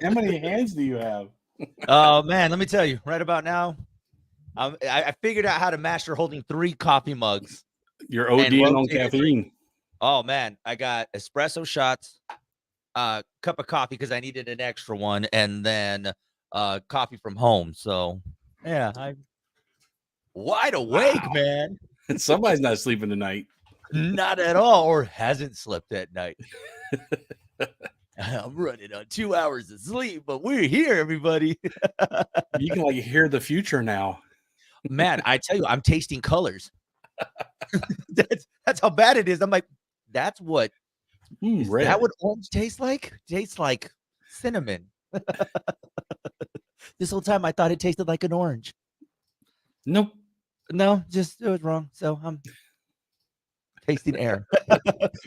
How many hands do you have? Oh man, let me tell you. Right about now, I figured out how to master holding 3 coffee mugs You're and ODing on rotating. caffeine. Oh man, I got espresso shots, cup of coffee because I needed an extra one, and then coffee from home. So yeah, I'm wide awake, Wow. man. Somebody's not sleeping tonight. Not at all, or hasn't slept at night. I'm running on 2 hours of sleep, but we're here, everybody. You can like hear the future now. Man, I tell you, I'm tasting colors. That's how bad it is. I'm like, that's what is Red. that what orange tastes like? Tastes like cinnamon. This whole time I thought it tasted like an orange. Nope. No, just it was wrong. So I'm tasting air.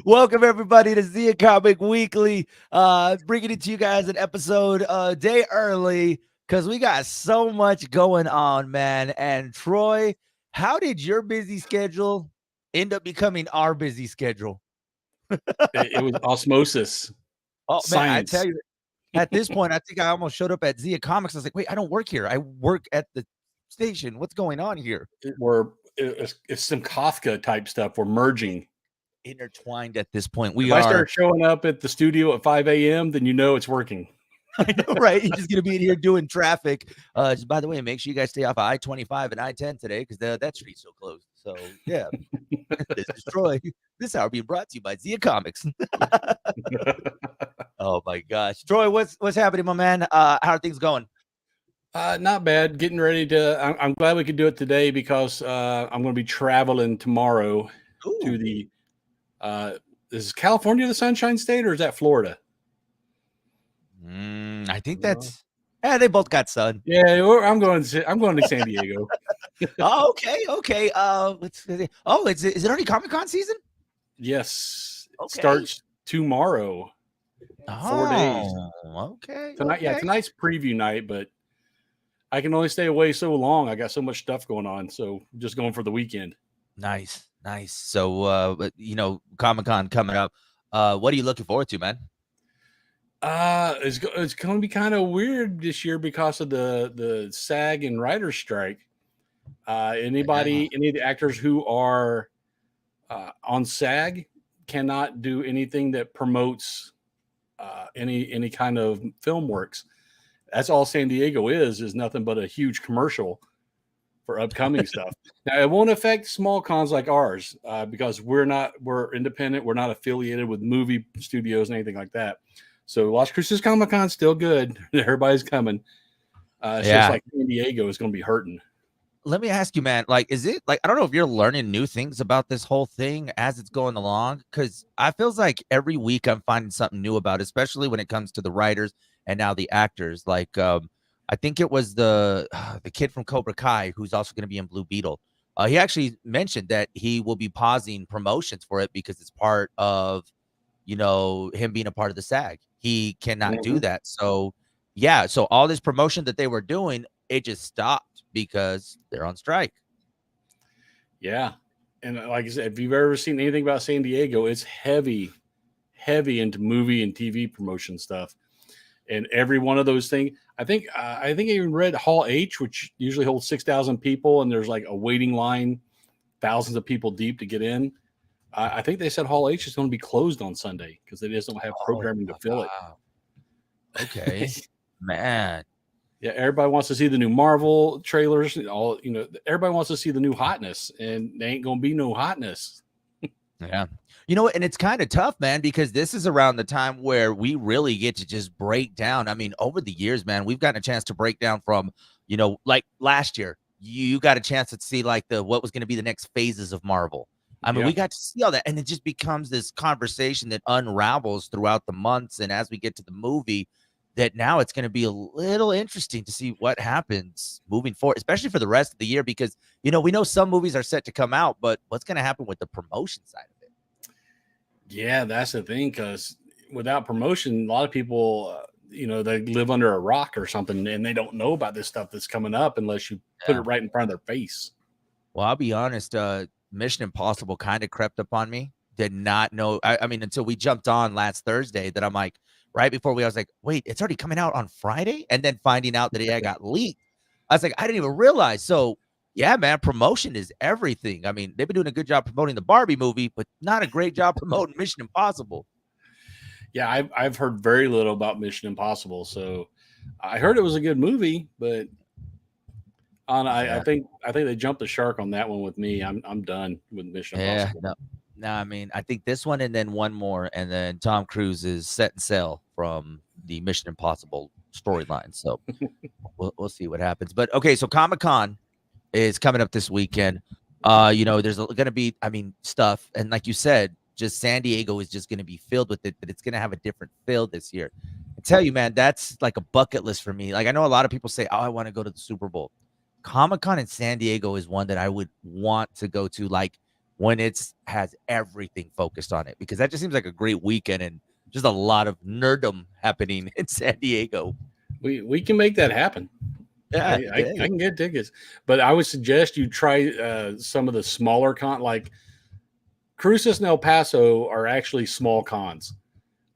Welcome everybody to Zia Comic Weekly. Bringing it to you guys an episode a day early because we got so much going on, man. And Troy, how did your busy schedule end up becoming our busy schedule? It was osmosis. Oh man, I Science. tell you, at this point, I think I almost showed up at Zia Comics. I was like, wait, I don't work here. I work at the station. What's going on here? It's some Kafka type stuff. We're merging. Intertwined at this point. If I start showing up at the studio at 5 a.m., then you know it's working. I know, right? You're just gonna be in here doing traffic. Just by the way, make sure you guys stay off of I-25 and I-10 today because that street's so closed. So yeah, this is Troy. This hour being brought to you by Zia Comics. Oh my gosh, Troy, what's happening, my man? How are things going? Not bad. Getting ready to. I'm glad we could do it today because I'm going to be traveling tomorrow to the. Is California the Sunshine State or is that Florida? I think that's. Yeah, they both got sun. Yeah, I'm going to San Diego. Oh, okay. Is it already Comic-Con season? Yes. Okay. It starts tomorrow. 4 days. Okay. Tonight, okay. Yeah, tonight's preview night, but I can only stay away so long. I got so much stuff going on, so just going for the weekend. Nice. So, Comic-Con coming up. What are you looking forward to, man? It's going to be kind of weird this year because of the SAG and writer's strike. Any of the actors who are on SAG cannot do anything that promotes any kind of film works. That's all San Diego is nothing but a huge commercial for upcoming stuff. Now it won't affect small cons like ours because we're independent. We're not affiliated with movie studios and anything like that. So Las Cruces Comic Con still good. Everybody's coming. It's just like San Diego is going to be hurting. Let me ask you, man, like, is it like, I don't know if you're learning new things about this whole thing as it's going along, because I feels like every week I'm finding something new about it, especially when it comes to the writers and now the actors. Like, I think it was the kid from Cobra Kai who's also going to be in Blue Beetle. He actually mentioned that he will be pausing promotions for it because it's part of, him being a part of the SAG. He cannot do that. So, yeah. So all this promotion that they were doing, it just stopped because they're on strike. Yeah. And like I said, if you've ever seen anything about San Diego, it's heavy into movie and TV promotion stuff. And every one of those things, I think I even read Hall H, which usually holds 6,000 people, and there's like a waiting line, thousands of people deep to get in. I think they said Hall H is going to be closed on Sunday because they just don't have programming to fill it. Okay, man. Yeah, everybody wants to see the new Marvel trailers. Everybody wants to see the new hotness, and there ain't going to be no hotness. Yeah. And it's kind of tough, man, because this is around the time where we really get to just break down. I mean, over the years, man, we've gotten a chance to break down from, like last year, you got a chance to see like what was going to be the next phases of Marvel. I mean, we got to see all that, and it just becomes this conversation that unravels throughout the months. And as we get to the movie, that now it's going to be a little interesting to see what happens moving forward, especially for the rest of the year, because, we know some movies are set to come out, but what's going to happen with the promotion side of it? Yeah, that's the thing, because without promotion, a lot of people, they live under a rock or something, and they don't know about this stuff that's coming up unless you put it right in front of their face. Well, I'll be honest, Mission Impossible kind of crept up on me. Did not know. I mean, until we jumped on last Thursday that I'm like, right before I was like, wait, it's already coming out on Friday, and then finding out that it got leaked. I was like, I didn't even realize. So yeah, man, promotion is everything. I mean, they've been doing a good job promoting the Barbie movie, but not a great job promoting Mission Impossible. Yeah, I've heard very little about Mission Impossible, so I heard it was a good movie, but Yeah. I think they jumped the shark on that one with me. I'm done with Mission Yeah, Impossible. no. No, I mean, I think this one and then one more, and then Tom Cruise is set and sail from the Mission Impossible storyline. So we'll see what happens. But okay, so Comic-Con is coming up this weekend. There's gonna be, I mean, stuff, and like you said, just San Diego is just gonna be filled with it, but it's gonna have a different feel this year. I tell you, man, that's like a bucket list for me. Like I know a lot of people say, "Oh, I want to go to the Super Bowl." Comic Con in San Diego is one that I would want to go to, like when it's has everything focused on it, because that just seems like a great weekend and just a lot of nerdom happening in San Diego. We can make that happen. Yeah, I hey, can get tickets, but I would suggest you try some of the smaller like Cruces and El Paso are actually small cons.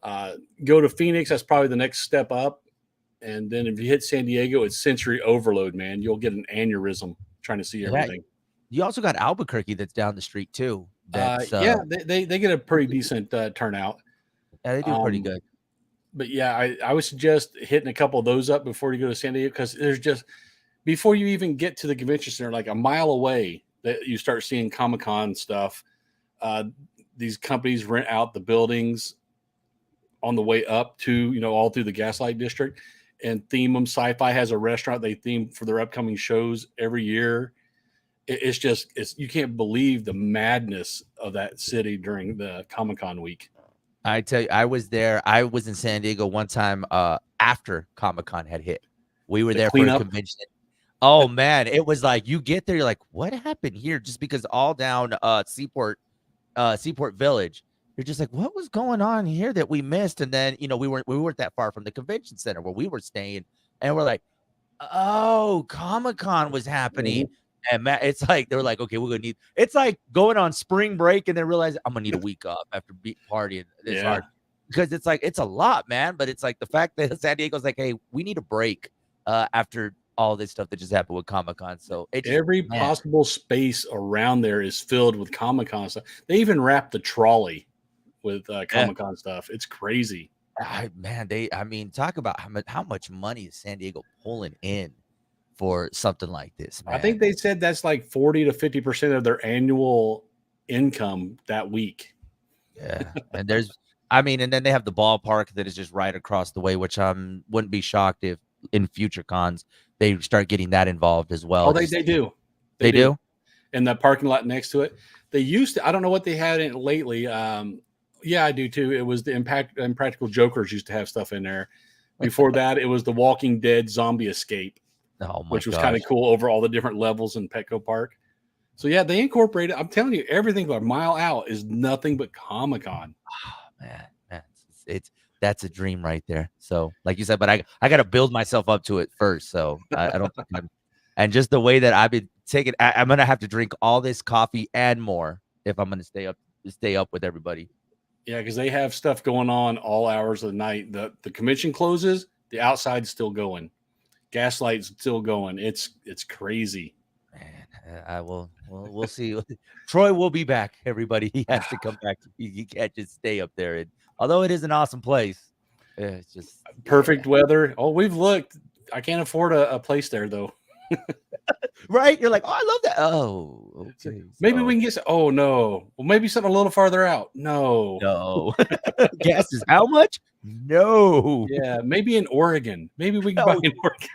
Uh, Go to Phoenix, that's probably the next step up. And then if you hit San Diego, it's sensory overload, man. You'll get an aneurysm trying to see yeah. everything. You also got Albuquerque that's down the street too. That's Yeah, they get a pretty decent turnout. yeah, they do pretty Um, good. but yeah, I would suggest hitting a couple of those up before you go to San Diego, because there's just before you even get to the convention center, like a mile away, that you start seeing Comic Con stuff. Uh, these companies rent out the buildings on the way up to, all through the Gaslight District, and theme them. Sci-Fi has a restaurant they theme for their upcoming shows every year. It's you can't believe the madness of that city during the Comic Con week. I tell you, I was there. I was in San Diego one time after Comic Con had hit. We were The there for a cleanup. convention. Oh man, it was like you get there, you're like, what happened here? Just because all down Seaport Village, you're just like, what was going on here that we missed? And then we weren't that far from the convention center where we were staying, and we're like, oh, Comic Con was happening. Mhm. And Matt, it's like they were like, okay, we're gonna need. It's like going on spring break and then realize I'm gonna need a week off after partying this Yeah. hard, because it's like it's a lot, man. But it's like the fact that San Diego's like, hey, we need a break after all this stuff that just happened with Comic Con. So it just, Every man, possible space around there is filled with Comic Con stuff. They even wrap the trolley with yeah. Comic Con stuff. It's crazy. Man, I mean, talk about how much money is San Diego pulling in for something like this, I think man. they said that's like 40 to 50% of their annual income that week. Yeah, and I mean, and then they have the ballpark that is just right across the way, which wouldn't be shocked if in future cons they start getting that involved as Oh, well. they do. They They do. do. In the parking lot next to it. They used to, I don't know what they had in it lately. Yeah, I do too. It was the Impractical Jokers used to have stuff in there. Before that, it was the Walking Dead Zombie Escape, Oh my which was kind gosh, of cool over all the different levels in Petco Park. So yeah, they incorporated. I'm telling you, everything a mile out is nothing but Comic Con. man, it's that's a dream right there. So, like you said, but I got to build myself up to it first. So I don't think I'm, and just the way that I've been taking, I'm gonna have to drink all this coffee and more if I'm gonna stay up with everybody. Yeah, because they have stuff going on all hours of the night. The convention closes, the outside's still going. Gaslight's still going. It's crazy. Man, I will. Well, we'll see. Troy will be back. Everybody, he has to come back. He can't just stay up there. And although it is an awesome place, it's just Perfect weather. Oh, we've looked. I can't afford a place there though. right. You're like, oh, I love that. Oh, okay. Maybe we So can get. Oh no. Well, maybe something a little farther out. No. no, gas is how much? No, Yeah, maybe in Oregon. Maybe we can buy no. in Oregon.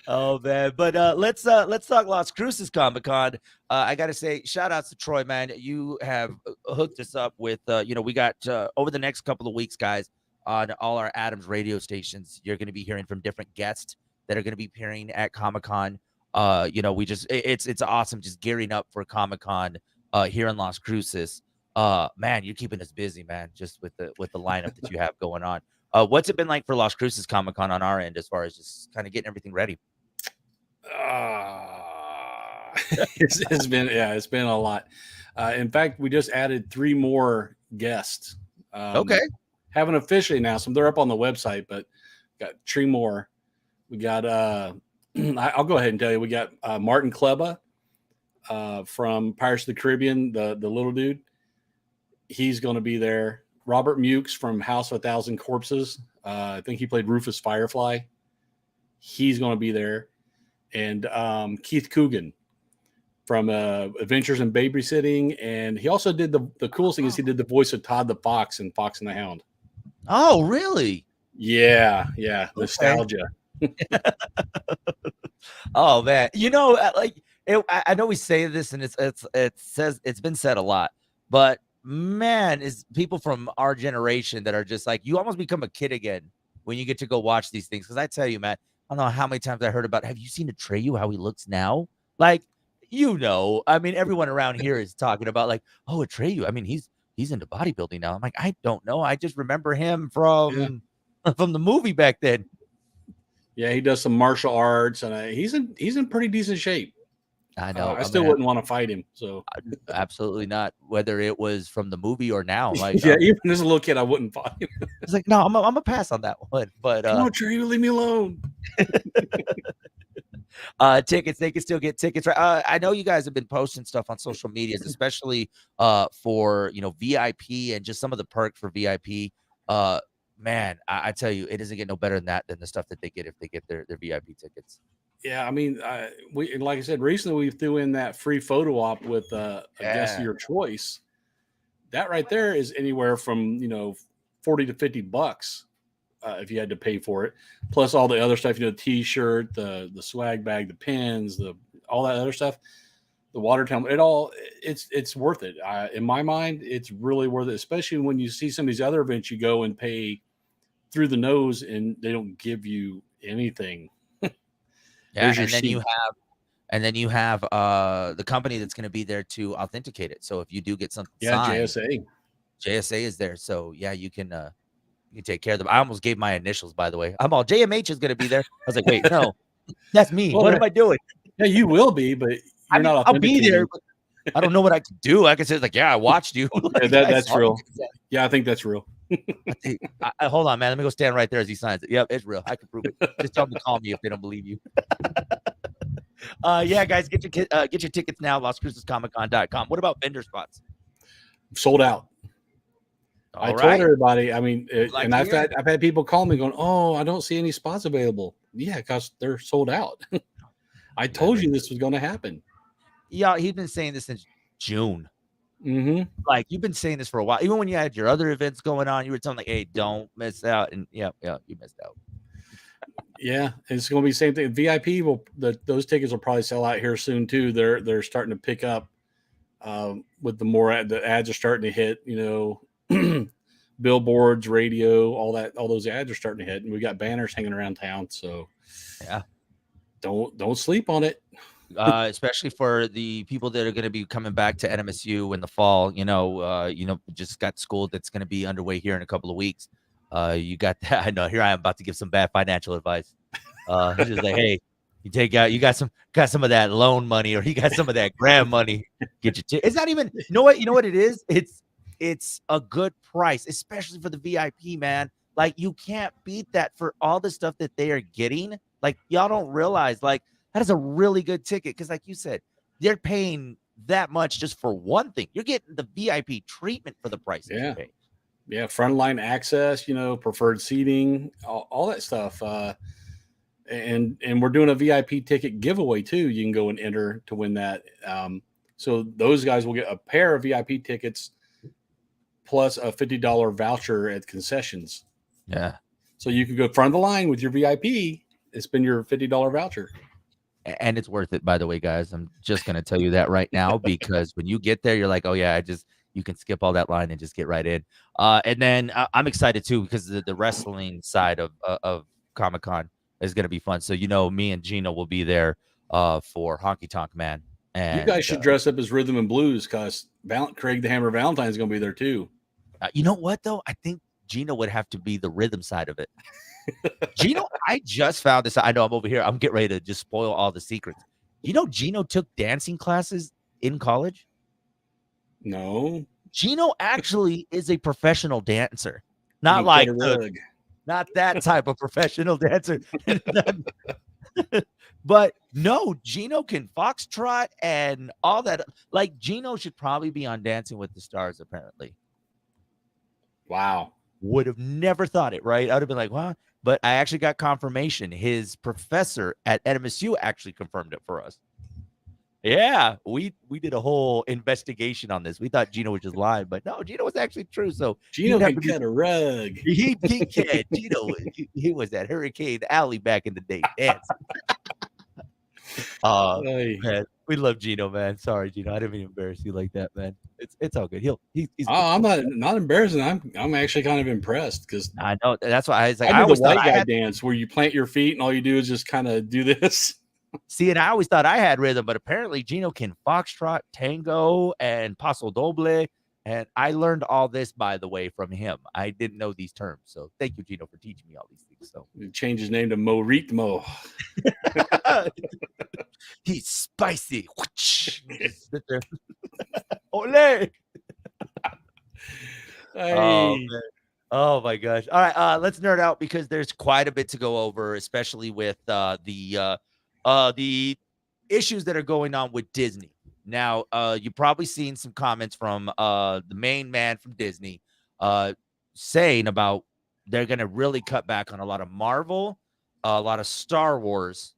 Oh man, but let's talk Las Cruces Comic Con. I gotta say, shout outs to Troy, man. You have hooked us up with we got over the next couple of weeks, guys, on all our Adams radio stations. You're gonna be hearing from different guests that are gonna be appearing at Comic Con. We just it's awesome just gearing up for Comic Con here in Las Cruces. Man, you're keeping us busy, man, just with the lineup that you have going on. What's it been like for Las Cruces Comic Con on our end as far as just kind of getting everything ready? It's been a lot. In fact, we just added 3 more guests Okay. Haven't officially announced them. They're up on the website, but got three more. We got I'll go ahead and tell you. We got Martin Kleba from Pirates of the Caribbean, the little dude. He's going to be there. Robert Mukes from House of a Thousand Corpses. I think he played Rufus Firefly. He's going to be there. And Keith Coogan from Adventures in Babysitting. And he also did the coolest thing is he did the voice of Todd the Fox in Fox and the Hound. Oh, really? Yeah. Nostalgia. Oh man, I know we say this and it's been said a lot, but man, is people from our generation that are just like, you almost become a kid again when you get to go watch these things. Because I tell you, man, I don't know how many times I heard about, have you seen Atreyu, how he looks now? Like, I mean, everyone around here is talking about like, oh, Atreyu, I mean, he's into bodybuilding now. I'm like, I don't know, I just remember him from the movie back then. Yeah, he does some martial arts, and he's in pretty decent shape. I know. I still wouldn't want to fight him. So absolutely not. Whether it was from the movie or now, like yeah, even as a little kid, I wouldn't fight him. It's like, no, I'm gonna pass on that one. But come on, Trey, leave me alone. Tickets, they can still get tickets. Right? I know you guys have been posting stuff on social medias, especially for VIP and just some of the perks for VIP. Man, I tell you, it doesn't get no better than that, than the stuff that they get if they get their VIP tickets. Yeah, I mean, we like I said recently, we threw in that free photo op with a guest of your choice. That right there is anywhere from $40 to $50 if you had to pay for it, plus all the other stuff. T-shirt, the swag bag, the pins, all that other stuff, the water tumbler. It's worth it. In my mind, it's really worth it, especially when you see some of these other events. You go and pay through the nose, and they don't give you anything. Yeah, and then you have the company that's going to be there to authenticate it. So if you do get something signed, JSA is there. So yeah, you can take care of them. I almost gave my initials, by the way. I'm all, JMH is going to be there. I was like, wait, no, that's me. What am I doing? Yeah, you will be, but you're not authenticating. I'll be there, but I don't know what I can do. I can say like, yeah, I watched you. Like, yeah, that's real. Yeah, I think that's real. Hold on, man. Let me go stand right there as he signs it. Yep, it's real. I can prove it. Just tell them to call me if they don't believe you. Yeah, guys, get your tickets now. LasCrucesComicCon.com. What about vendor spots? Sold out. I told everybody. I mean, and I've had people call me going, "Oh, I don't see any spots available." Yeah, because they're sold out. I told you this was going to happen. Yeah, he's been saying this since June. Mm-hmm. Like, you've been saying this for a while. Even when you had your other events going on, you were telling like, "Hey, don't miss out." And yeah, you missed out. Yeah, it's going to be the same thing. VIP those tickets will probably sell out here soon too. They're starting to pick up with the ads are starting to hit. Billboards, radio, all those ads are starting to hit, and we got banners hanging around town. So yeah, don't sleep on it. Especially for the people that are going to be coming back to NMSU in the fall. Just got school that's going to be underway here in a couple of weeks. You got that. I know. Here I am about to give some bad financial advice. Just like, hey, you got some of that loan money, or you got some of that grant money. Get your it's not even. You know what it is. It's a good price, especially for the VIP, man. Like, you can't beat that for all the stuff that they are getting. Like, y'all don't realize, like, that is a really good ticket, because like you said, they're paying that much just for one thing. You're getting the VIP treatment for the price. Yeah. Yeah, frontline access, preferred seating, all that stuff. And we're doing a VIP ticket giveaway too. You can go and enter to win that. So those guys will get a pair of VIP tickets plus a $50 voucher at concessions. Yeah. So you can go front of the line with your VIP and spend your $50 voucher. And it's worth it, by the way, guys. I'm just going to tell you that right now, because when you get there, you're like, oh yeah, you can skip all that line and just get right in. And then I'm excited too, because the wrestling side of Comic-Con is going to be fun. So, me and Gino will be there for Honky Tonk Man. And you guys should dress up as Rhythm and Blues, because Craig the Hammer Valentine is going to be there too. You know what, though? I think Gino would have to be the rhythm side of it. Gino, I just found this. I know I'm over here. I'm getting ready to just spoil all the secrets. Gino took dancing classes in college? No. Gino actually is a professional dancer, He not can cut like a rug. not that type of professional dancer. But no, Gino can foxtrot and all that. Like Gino should probably be on Dancing with the Stars. Apparently, Wow. would have never thought it. Right? I'd have been like, "Wow!" But I actually got confirmation. His professor at NMSU actually confirmed it for us. Yeah, we did a whole investigation on this. We thought Gino was just lying, but no, Gino was actually true. So he Gino would have can to be. cut a rug. He can. Gino, he was at Hurricane Alley back in the day dancing. Hey. Man, we love Gino, man. Sorry, Gino, I didn't mean to embarrass you like that, man. It's all good. He's a good Oh, I'm kid. not embarrassing. I'm actually kind of impressed because I know that's why I was like, I I do the always thought white I guy had. dance where you plant your feet and all you do is just kind of do this. See, and I always thought I had rhythm, but apparently Gino can foxtrot, tango, and paso doble. And I learned all this, by the way, from him. I didn't know these terms, so thank you, Gino, for teaching me all these things. So Change his name to Mo Ritmo. he's spicy. Just sit there. Ole! Oh Hey. man. Oh my gosh. All right, let's nerd out because there's quite a bit to go over, especially with the issues that are going on with Disney. Now, you've probably seen some comments from the main man from Disney saying about they're gonna really cut back on a lot of Marvel, a lot of Star Wars,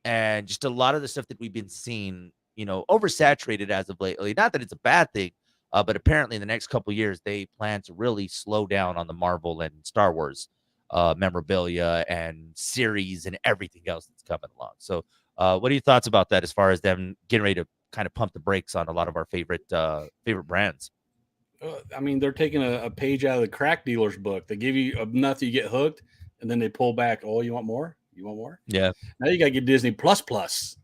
and just a lot of the stuff that we've been seeing, oversaturated as of lately. Not that it's a bad thing, but apparently in the next couple of years, they plan to really slow down on the Marvel and Star Wars memorabilia and series and everything else that's coming along. So, what are your thoughts about that as far as them getting ready to kind of pump the brakes on a lot of our favorite brands? I mean, they're taking a page out of the crack dealer's book. They give you enough that you get hooked, and then they pull back. Oh, you want more? You want more? Yeah. Now you got to get Disney Plus Plus.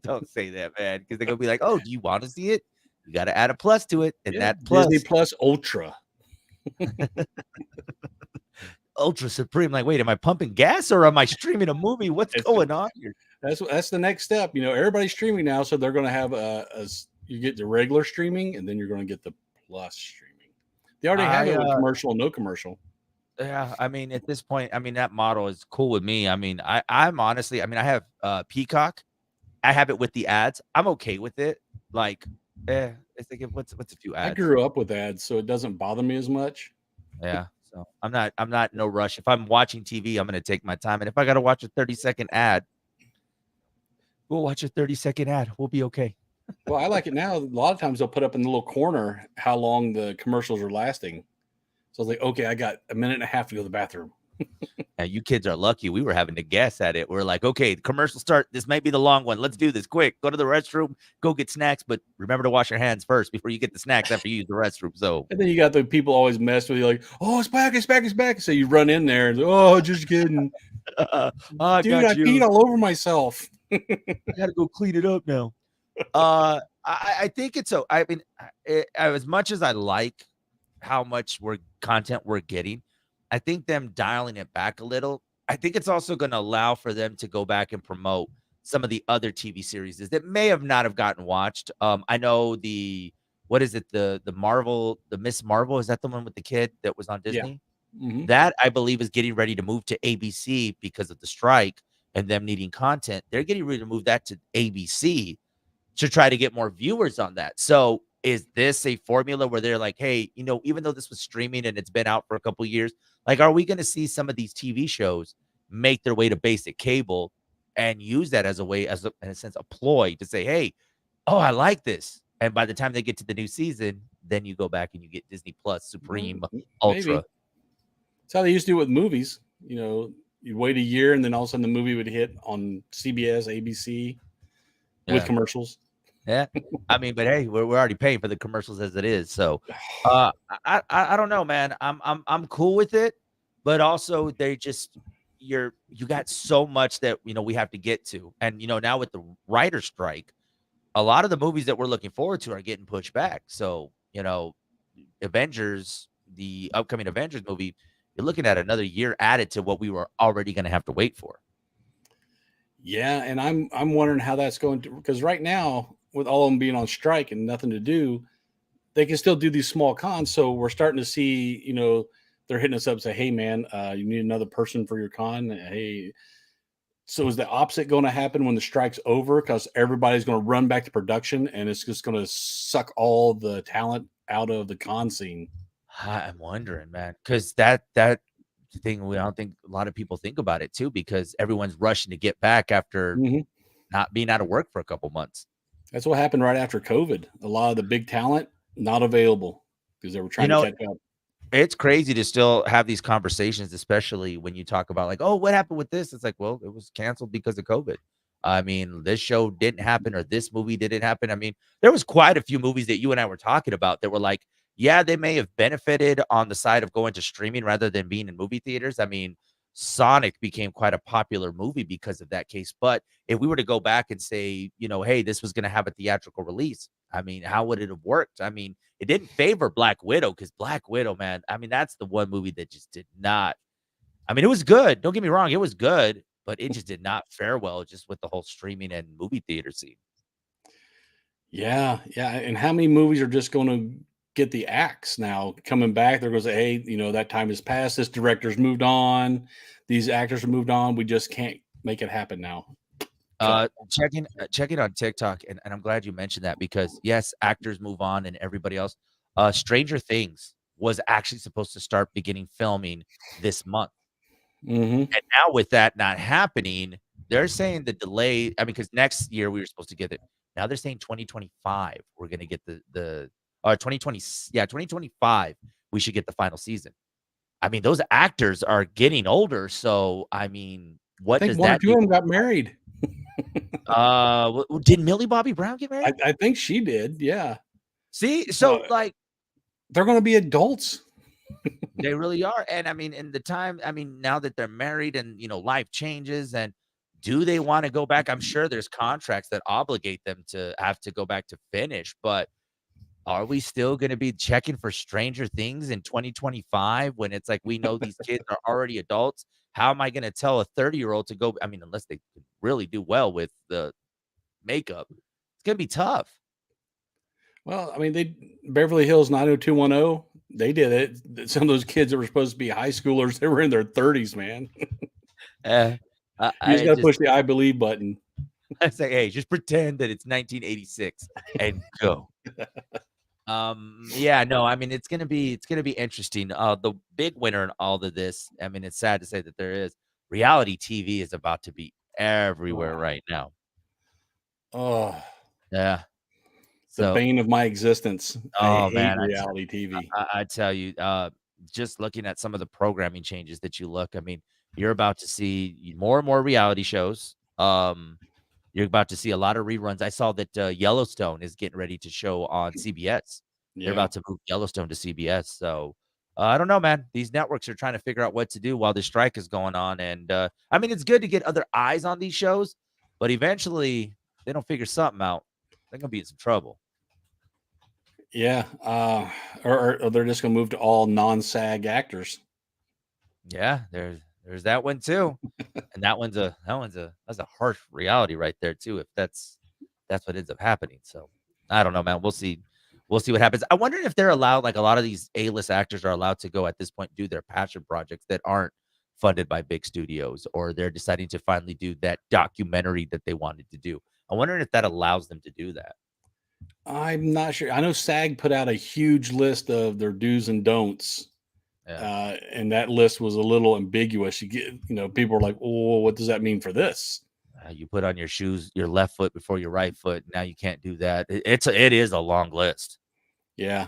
Don't say that, man, because they're gonna be like, "Oh, do you want to see it? You got to add a plus to it, and Yeah, that Disney plus Plus Ultra. ultra supreme." Like, wait, am I pumping gas or am I streaming a movie? What's It's, going on here? that's the next step. You know, everybody's streaming now, so they're going to have you get the regular streaming, and then you're going to get the plus streaming. They already have it with commercial and no commercial. Yeah, I mean, at this point, I mean, that model is cool with me. I mean, I'm honestly, I mean, I have Peacock. I have it with the ads. I'm okay with it. Like, it's like what's a few I ads? grew up with ads, so it doesn't bother me as much. Yeah. So I'm not in no rush. If I'm watching TV, I'm gonna take my time. And if I gotta watch a 30-second ad, we'll watch a 30-second ad. We'll be okay. Well, I like it now. A lot of times they'll put up in the little corner how long the commercials are lasting. So I was like, okay, I got a minute and a half to go to the bathroom. Now, you kids are lucky. We were having to guess at it. We're like, okay, the commercial start. This might be the long one. Let's do this quick. Go to the restroom, go get snacks, but remember to wash your hands first before you get the snacks after you use the restroom. So, And then you got the people always mess with you, like, oh, it's back, it's back, it's back. So you run in there and oh, just kidding. I Dude, got I you. peed all over myself. I got to go clean it up now. I think it's so. I mean, as much as I like how much content we're getting, I think them dialing it back a little. I think it's also going to allow for them to go back and promote some of the other TV series that may have not have gotten watched. I know what is it, the Marvel, the Miss Marvel, is that the one with the kid that was on Disney? Yeah. Mm-hmm. That I believe is getting ready to move to ABC because of the strike and them needing content. They're getting ready to move that to ABC to try to get more viewers on that. So is this a formula where they're like, hey, even though this was streaming and it's been out for a couple of years, like, are we going to see some of these TV shows make their way to basic cable and use that as a way, in a sense, a ploy to say, hey, oh, I like this. And by the time they get to the new season, then you go back and you get Disney Plus, Supreme, Ultra. Maybe. That's how they used to do it with movies. You'd wait a year and then all of a sudden the movie would hit on CBS, ABC with commercials. Yeah. I mean, but hey, we're already paying for the commercials as it is. So I don't know, man. I'm cool with it, but also they just you got so much that we have to get to. And now with the writer strike, a lot of the movies that we're looking forward to are getting pushed back. So, Avengers, the upcoming Avengers movie, you're looking at another year added to what we were already going to have to wait for. Yeah, and I'm wondering how that's going to, because right now with all of them being on strike and nothing to do, they can still do these small cons. So we're starting to see, they're hitting us up and say, "Hey, man, you need another person for your con." Hey, so is the opposite going to happen when the strike's over? Because everybody's going to run back to production, and it's just going to suck all the talent out of the con scene. I'm wondering, man, because that thing, I don't think a lot of people think about it too, because everyone's rushing to get back after Hmm. not being out of work for a couple months. That's what happened right after COVID. A lot of the big talent not available because they were You trying to know, catch up. it's crazy to still have these conversations, especially when you talk about like, "Oh, what happened with this?" It's like, "Well, it was canceled because of COVID." I mean, this show didn't happen or this movie didn't happen. I mean, there was quite a few movies that you and I were talking about that were like, yeah, they may have benefited on the side of going to streaming rather than being in movie theaters. I mean, Sonic became quite a popular movie because of that case. But if we were to go back and say, hey, this was going to have a theatrical release, I mean, how would it have worked? I mean, it didn't favor Black Widow because Black Widow, man, I mean, that's the one movie that just did not. I mean, it was good. Don't get me wrong, it was good, but it just did not fare well just with the whole streaming and movie theater scene. Yeah, yeah. And how many movies are just going to get the axe now coming back? They're going to say, "Hey, that time has passed. This director's moved on. These actors have moved on. We just can't make it happen now." Cut. Checking on TikTok, and I'm glad you mentioned that because yes, actors move on and everybody else. Stranger Things was actually supposed to start beginning filming this month. Hmm. And now with that not happening, they're saying the delay. I mean, because next year we were supposed to get it. Now they're saying 2025 we're gonna get the 2020, yeah, 2025 we should get the final season. I mean, those actors are getting older, so I mean, I what think does one or that two do? of them got married. Did Millie Bobby Brown get married? I think she did. Yeah. See, So so like they're going to be adults. they really are. And I mean, in the time, I mean, now that they're married and life changes, and do they want to go back? I'm sure there's contracts that obligate them to have to go back to finish, but are we still going to be checking for Stranger Things in 2025 when it's like we know these kids are already adults? How am I going to tell a 30-year-old to go? I mean, unless they can really do well with the makeup, it's going to be tough. Well, I mean, they Beverly Hills 90210. They did it. Some of those kids that were supposed to be high schoolers, they were in their 30s, man. Uh, You just I got to just push the I believe button. I say, hey, just pretend that it's 1986 and go. Yeah, no, I mean, it's gonna be interesting. The big winner in all of this, I mean, it's sad to say that there is reality TV is about to be everywhere Oh, right now. oh, Yeah. the So, bane of my existence. I oh hate man, reality TV. I tell you, just looking at some of the programming changes that you look, I mean, you're about to see more and more reality shows. You're about to see a lot of reruns. I saw that Yellowstone is getting ready to show on CBS. They're Yeah. about to move Yellowstone to CBS. So I don't know, man. These networks are trying to figure out what to do while the strike is going on. And I mean, it's good to get other eyes on these shows, but eventually they don't figure something out. They're gonna be in some trouble. Yeah. Or they're just going to move to all non SAG actors. Yeah, there's that one too. And that's a harsh reality right there too, if that's what ends up happening. So I don't know, man. We'll see. We'll see what happens. I wonder if they're allowed, like a lot of these A-list actors are allowed to go at this point do their passion projects that aren't funded by big studios, or they're deciding to finally do that documentary that they wanted to do. I'm wondering if that allows them to do that. I'm not sure. I know SAG put out a huge list of their do's and don'ts. Yeah. And that list was a little ambiguous. People were like, "Oh, what does that mean for this?" You put on your shoes, your left foot before your right foot. Now you can't do that. It is a long list. Yeah.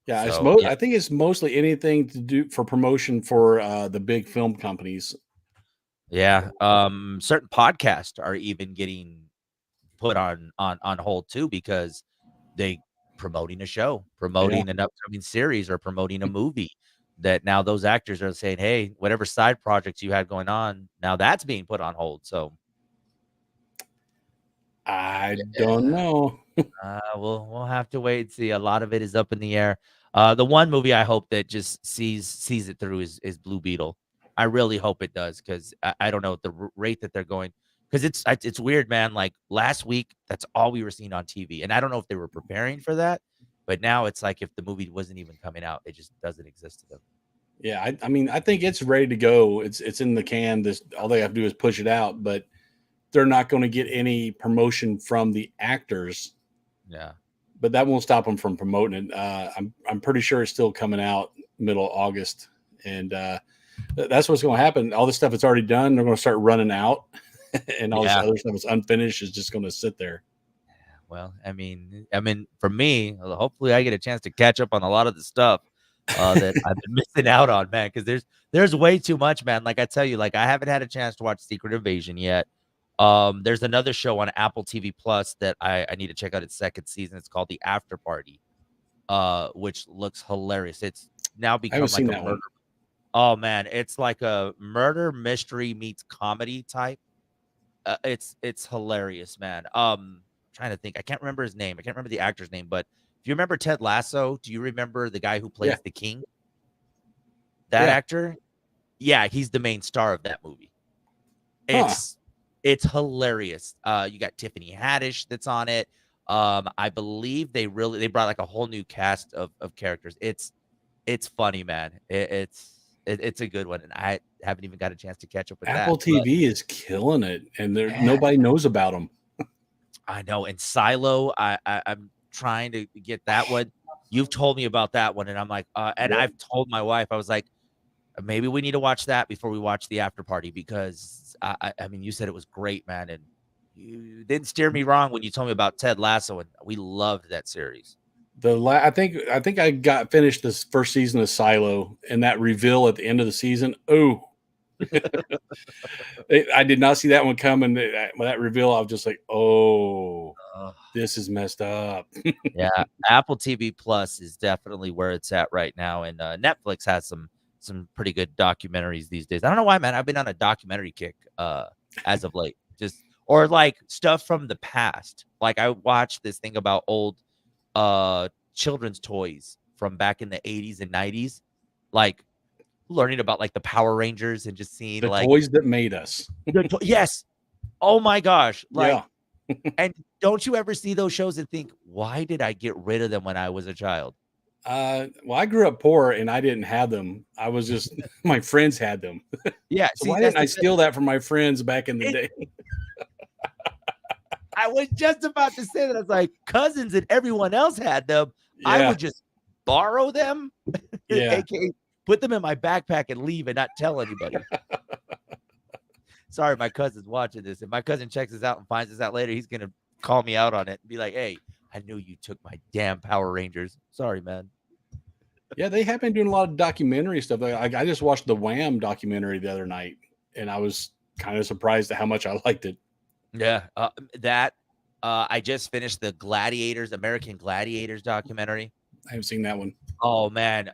Yeah, So yeah. I think it's mostly anything to do for promotion for the big film companies. Yeah, certain podcasts are even getting put on hold too because they promoting a show, Yeah. promoting an upcoming series, or promoting a movie that now those actors are saying, "Hey, whatever side projects you had going on, now that's being put on hold." So, I don't yeah, know. we'll have to wait and see. A lot of it is up in the air. The one movie I hope that just sees it through is Blue Beetle. I really hope it does because I don't know the rate that they're going, because it's weird, man. Like last week, that's all we were seeing on TV, and I don't know if they were preparing for that. But now it's like if the movie wasn't even coming out, it just doesn't exist to them. Yeah, I mean, I think it's ready to go. It's in the can. This all they have to do is push it out, but they're not going to get any promotion from the actors. Yeah. But that won't stop them from promoting it. I'm pretty sure it's still coming out middle of August, and that's what's going to happen. All this stuff that's already done, they're going to start running out, and all this Yeah. other stuff that's unfinished is just going to sit there. Well, I mean, for me, hopefully I get a chance to catch up on a lot of the stuff that I've been missing out on, man. Because there's way too much, man. Like I tell you, like I haven't had a chance to watch Secret Invasion yet. There's another show on Apple TV Plus that I need to check out its second season. It's called The After Party, which looks hilarious. It's now I haven't become seen like a that murder. one. Oh man, it's like a murder mystery meets comedy type. It's hilarious, man. Trying to think. I can't remember his name. I can't remember the actor's name, but if you remember Ted Lasso, do you remember the guy who Yeah, plays the king? That yeah. actor? Yeah, he's the main star of that movie. Huh. It's hilarious. You got Tiffany Haddish that's on it. I believe they brought like a whole new cast of characters. It's funny, man. It's a good one, and I haven't even got a chance to catch up with that. Apple But TV is killing it, and there man, nobody knows about them. I know. And Silo, I'm trying to get that one. You've told me about that one, and I'm like, and Yep. I've told my wife, I was like, maybe we need to watch that before we watch the After Party because I mean, you said it was great, man, and you didn't steer me wrong when you told me about Ted Lasso, and we loved that series. I think I got finished this first season of Silo, and that reveal at the end of the season. Oh, I did not see that one coming. That reveal, I was just like, oh, Ugh. this is messed up. Yeah, Apple TV Plus is definitely where it's at right now, and Netflix has some pretty good documentaries these days. I don't know why, man. I've been on a documentary kick as of late, just or like stuff from the past. Like I watched this thing about old children's toys from back in the 80s and 90s, like learning about like the Power Rangers and just seeing The like toys that made us. yes, oh my gosh, like. Yeah. And don't you ever see those shows and think, why did I get rid of them when I was a child? Well, I grew up poor and I didn't have them. I was just my friends had them. Yeah, So see, why that's didn't I the thing. steal that from my friends back in the day? I was just about to say that. I was like, cousins and everyone else had them. I Yeah, would just borrow them, yeah. aka put them in my backpack and leave and not tell anybody. Sorry, my cousin's watching this. If my cousin checks this out and finds this out later, he's gonna call me out on it and be like, "Hey, I knew you took my damn Power Rangers. Sorry, man." Yeah, they have been doing a lot of documentary stuff. I just watched the Wham documentary the other night, and I was kind of surprised at how much I liked it. Yeah, that I just finished the Gladiators, American Gladiators documentary. I haven't seen that one. Oh man,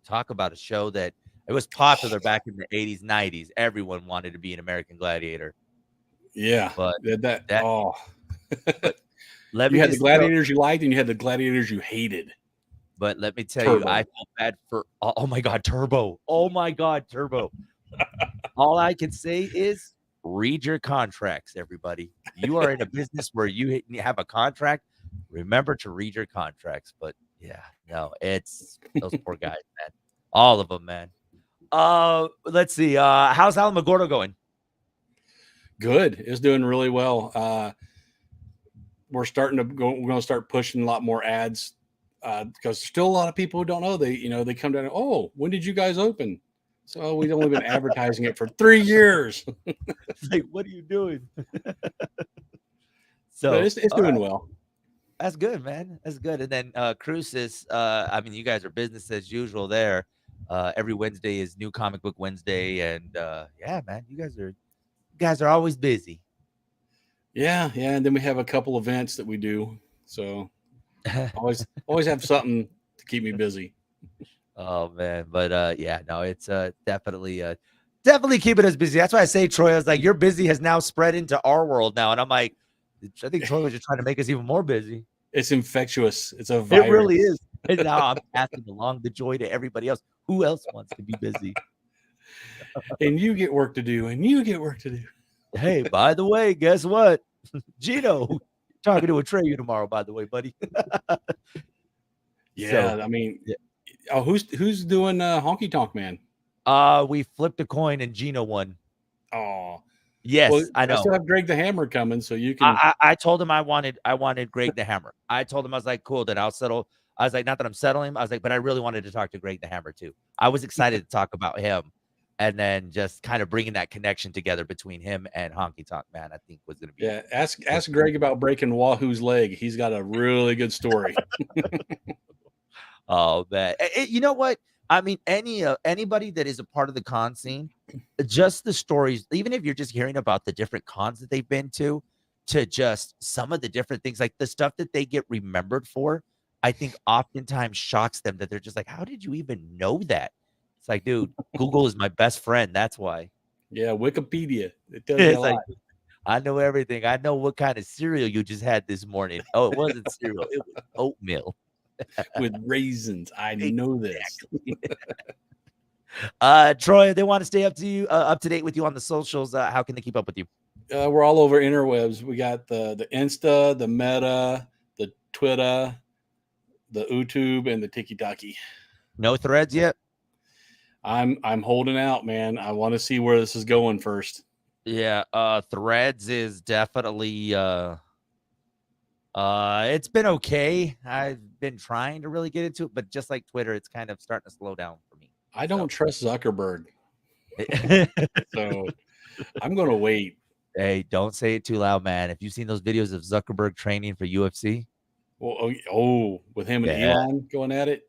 talk about a show that it was popular back in the 80s, 90s. Everyone wanted to be an American Gladiator. Yeah, But that that oh, but let you me had the just tell gladiators you liked, and you had the gladiators you hated. but let me tell you, I Turbo. felt bad for oh my god, Turbo. Oh my god, Turbo. All I can say is read your contracts, everybody. You are in a business where you have a contract. Remember to read your contracts. But yeah, no, it's those poor guys, man. All of them, man. Let's see. How's Alamogordo going? Good. It's doing really well. We're starting to go. We're going to start pushing a lot more ads because still a lot of people who don't know. They come down. Oh, when did you guys open? So we've only been advertising it for 3 years, It's like, what are you doing? but So, it's all doing right, well. that's good, man. That's good. And then Cruises, I mean, you guys are business as usual there. Every Wednesday is New Comic Book Wednesday, and yeah, man, you guys are always busy. Yeah, yeah. And then we have a couple events that we do. So always have something to keep me busy. Oh man, but yeah, no, it's definitely keeping us busy. That's why I say, Troy, I was like, your busy has now spread into our world now, and I'm like, I think Troy was just trying to make us even more busy. It's infectious. It's a It really virus. is. And now I'm passing along the joy to everybody else. Who else wants to be busy? And you get work to do, and you get work to do. Hey, by the way, guess what? Gino, talking to Atreyu tomorrow, by the way, buddy. Yeah, So I mean, yeah. oh, who's doing Honky Tonk Man? We flipped a coin and Gino won. Oh, well, Yes, I I know. still have Greg the Hammer coming, so you can. I told him I wanted Greg the Hammer. I told him I was like, cool, then I'll settle. I was like, not that I'm settling. I was like, but I really wanted to talk to Greg the Hammer too. I was excited to talk about him, and then just kind of bringing that connection together between him and Honky Tonk Man. I think was going to be. Yeah, ask Greg about breaking Wahoo's leg. He's got a really good story. Oh man, you know what? I mean, anybody that is a part of the con scene, just the stories, even if you're just hearing about the different cons that they've been to just some of the different things, like the stuff that they get remembered for, I think oftentimes shocks them that they're just like, how did you even know that? It's like, dude, Google is my best friend. That's why. Yeah, Wikipedia. It tells you a It's lot like I know everything. I know what kind of cereal you just had this morning. Oh, it wasn't cereal, it was oatmeal. with raisins. I know this. Exactly. Troy, they want to stay up to date with you on the socials. How can they keep up with you? We're all over interwebs. We got the Insta, the Meta, the Twitter, the YouTube, and the TikTok. No threads yet? I'm holding out, man. I want to see where this is going first. Yeah, threads is definitely it's been okay. I've been trying to really get into it, but just like Twitter, it's kind of starting to slow down for me. I don't trust Zuckerberg, So. so I'm gonna wait. Hey, don't say it too loud, man. If you've seen those videos of Zuckerberg training for UFC, Well, with him and yeah, Elon going at it.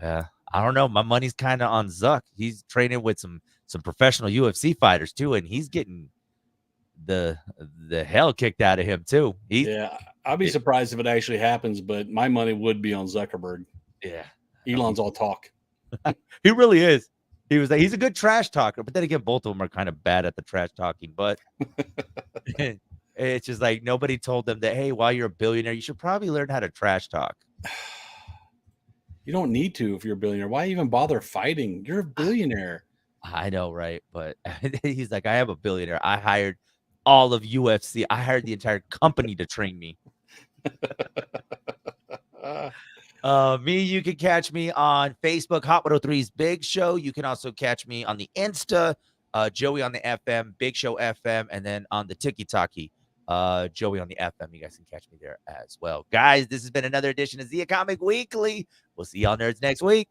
yeah. I don't know. My money's kind of on Zuck. He's training with some professional UFC fighters too, and he's getting the hell kicked out of him too. Yeah, I'll be surprised if it actually happens, but my money would be on Zuckerberg. Yeah, Elon's all talk. he really is. He was like, he's a good trash talker, but then again, both of them are kind of bad at the trash talking. But it's just like nobody told them that, hey, while you're a billionaire, you should probably learn how to trash talk. You don't need to if you're a billionaire. Why even bother fighting? You're a billionaire. I know, right? But he's like, I am a billionaire. I hired all of UFC. I hired the entire company to train me. You can catch me on Facebook, Hot 103's Big Show. You can also catch me on the Insta, Joey on the FM, Big Show FM, and then on the TikTok, Joey on the FM. You guys can catch me there as well. Guys, this has been another edition of Zia Comic Weekly. We'll see y'all nerds next week.